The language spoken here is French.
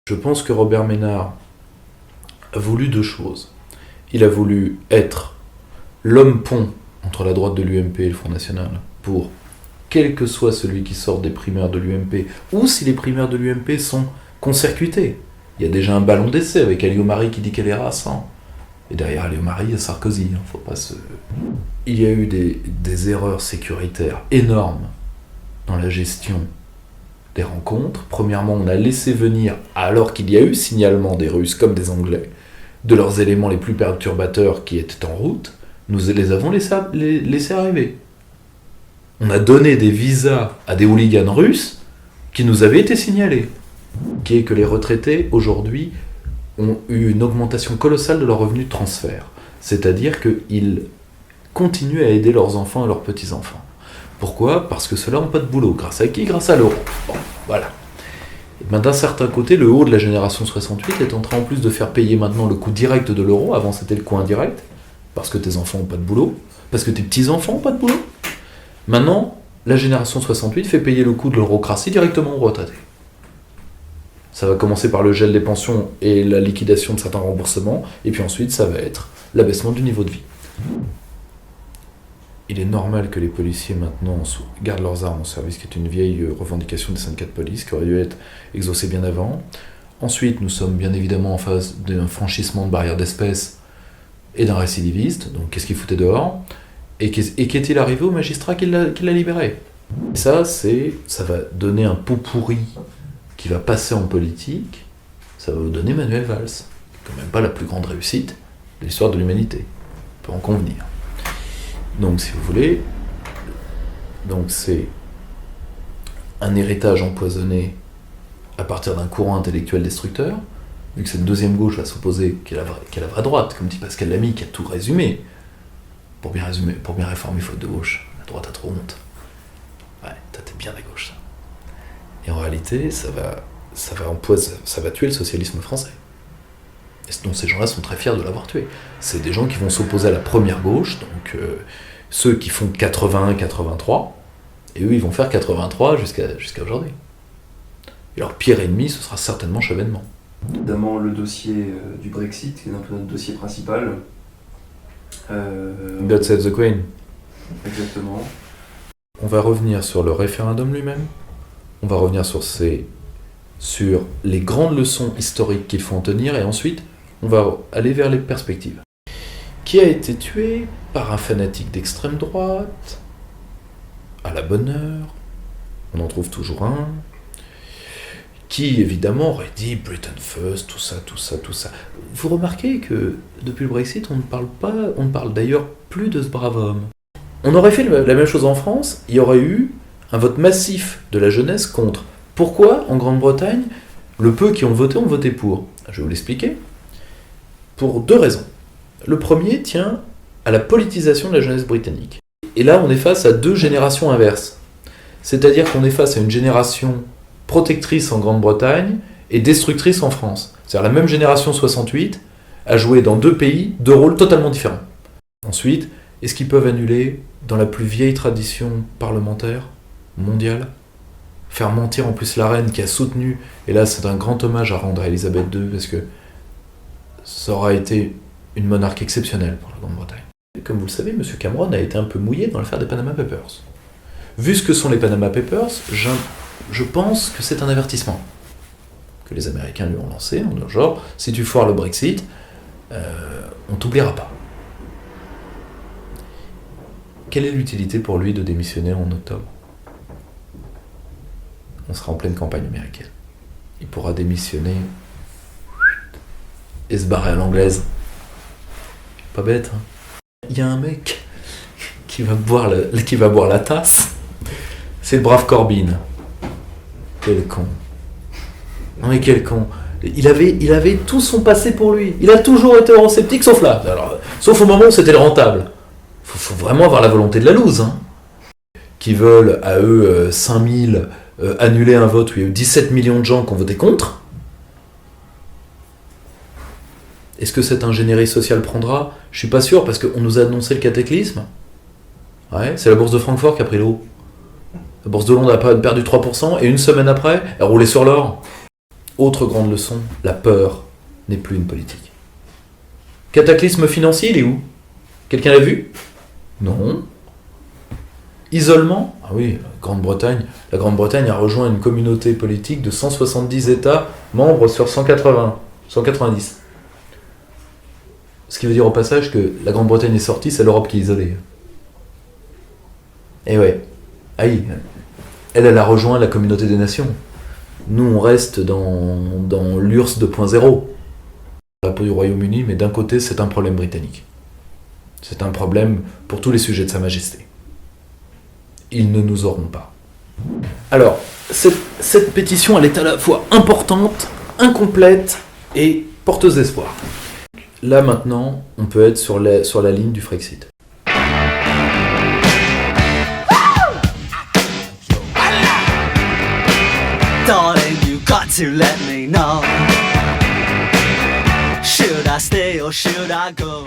Je pense que Robert Ménard a voulu deux choses. Il a voulu être l'homme pont entre la droite de l'UMP et le Front National pour, quel que soit celui qui sort des primaires de l'UMP, ou si les primaires de l'UMP sont concertitées. Il y a déjà un ballon d'essai avec Alliot-Marie qui dit qu'elle est rassant. Et derrière Alliot-Marie, il y a Sarkozy. Faut pas se... Il y a eu des erreurs sécuritaires énormes dans la gestion des rencontres. Premièrement, on a laissé venir, alors qu'il y a eu signalement des Russes comme des Anglais, de leurs éléments les plus perturbateurs qui étaient en route, nous les avons laissés arriver. On a donné des visas à des hooligans russes qui nous avaient été signalés. Qui est que les retraités, aujourd'hui, ont eu une augmentation colossale de leurs revenus de transfert. C'est-à-dire qu'ils continuent à aider leurs enfants et leurs petits-enfants. Pourquoi ? Parce que ceux-là n'ont pas de boulot. Grâce à qui ? Grâce à l'euro. Bon, voilà. Ben, d'un certain côté, le haut de la génération 68 est en train en plus de faire payer maintenant le coût direct de l'euro. Avant, c'était le coût indirect. Parce que tes enfants n'ont pas de boulot. Parce que tes petits-enfants n'ont pas de boulot. Maintenant, la génération 68 fait payer le coût de l'eurocratie directement aux retraités. Ça va commencer par le gel des pensions et la liquidation de certains remboursements. Et puis ensuite, ça va être l'abaissement du niveau de vie. Il est normal que les policiers maintenant gardent leurs armes au service, qui est une vieille revendication des syndicats de police, qui aurait dû être exaucée bien avant. Ensuite, nous sommes bien évidemment en phase d'un franchissement de barrières d'espèces et d'un récidiviste. Donc qu'est-ce qu'il foutait dehors ? Et qu'est-il arrivé au magistrat qui l'a libéré ? Et ça va donner un pot pourri qui va passer en politique. Ça va vous donner Manuel Valls, qui n'est quand même pas la plus grande réussite de l'histoire de l'humanité. On peut en convenir. Donc, si vous voulez, c'est un héritage empoisonné à partir d'un courant intellectuel destructeur, vu que cette deuxième gauche va s'opposer, qui est la vraie droite, comme dit Pascal Lamy, qui a tout résumé. Pour bien réformer, faute de gauche. La droite a trop honte. Ouais, t'es bien la gauche, ça. Et en réalité, ça va tuer le socialisme français. Et donc ces gens-là sont très fiers de l'avoir tué. C'est des gens qui vont s'opposer à la première gauche, donc ceux qui font 81-83, et eux ils vont faire 83 jusqu'à aujourd'hui. Et leur pire ennemi, ce sera certainement Chevènement. Notamment le dossier du Brexit, qui est un peu notre dossier principal. God Save the Queen. Exactement. On va revenir sur le référendum lui-même. On va revenir sur les grandes leçons historiques qu'il faut en tenir, et ensuite, on va aller vers les perspectives. Qui a été tué par un fanatique d'extrême droite, à la bonne heure, on en trouve toujours un, qui évidemment aurait dit Britain First, tout ça. Vous remarquez que depuis le Brexit, on ne parle d'ailleurs plus de ce brave homme. On aurait fait la même chose en France, il y aurait eu un vote massif de la jeunesse contre. Pourquoi, en Grande-Bretagne, le peu qui ont voté pour ? Je vais vous l'expliquer. Pour deux raisons. Le premier tient à la politisation de la jeunesse britannique. Et là, on est face à deux générations inverses. C'est-à-dire qu'on est face à une génération protectrice en Grande-Bretagne et destructrice en France. C'est-à-dire la même génération 68 a joué dans deux pays, deux rôles totalement différents. Ensuite, est-ce qu'ils peuvent annuler, dans la plus vieille tradition parlementaire mondiale, faire mentir en plus la reine qui a soutenu, et là c'est un grand hommage à rendre à Elisabeth II, parce que ça aura été une monarque exceptionnelle pour la Grande-Bretagne. Et comme vous le savez, M. Cameron a été un peu mouillé dans l'affaire des Panama Papers. Vu ce que sont les Panama Papers, je pense que c'est un avertissement que les Américains lui ont lancé, en disant genre, si tu foires le Brexit, on t'oubliera pas. Quelle est l'utilité pour lui de démissionner en octobre ? On sera en pleine campagne américaine. Il pourra démissionner et se barrer à l'anglaise. Pas bête, hein ? Il y a un mec qui va boire la tasse. C'est le brave Corbyn. Quel con. Non mais quel con. Il avait tout son passé pour lui. Il a toujours été eurosceptique, sauf là. Alors, sauf au moment où c'était le rentable. Faut vraiment avoir la volonté de la loose, hein. Qui veulent, à eux, 5000... annuler un vote où il y a eu 17 millions de gens qui ont voté contre. Est-ce que cette ingénierie sociale prendra ? Je suis pas sûr, parce qu'on nous a annoncé le cataclysme. Ouais, c'est la bourse de Francfort qui a pris l'eau. La bourse de Londres a perdu 3%, et une semaine après, elle roulait sur l'or. Autre grande leçon, la peur n'est plus une politique. Cataclysme financier, il est où? Quelqu'un l'a vu? Non. Isolement? Ah oui, la Grande-Bretagne a rejoint une communauté politique de 170 États membres sur 190. Ce qui veut dire au passage que la Grande-Bretagne est sortie, c'est l'Europe qui est isolée. Et ouais, aïe, elle a rejoint la communauté des nations. Nous, on reste dans l'URSS 2.0. La peau du Royaume-Uni, mais d'un côté, c'est un problème britannique. C'est un problème pour tous les sujets de Sa Majesté. Ils ne nous auront pas. Alors, cette pétition, elle est à la fois importante, incomplète et porteuse d'espoir. Là, maintenant, on peut être sur la ligne du Frexit. Darling, you got to let me know. Should I stay or should I go?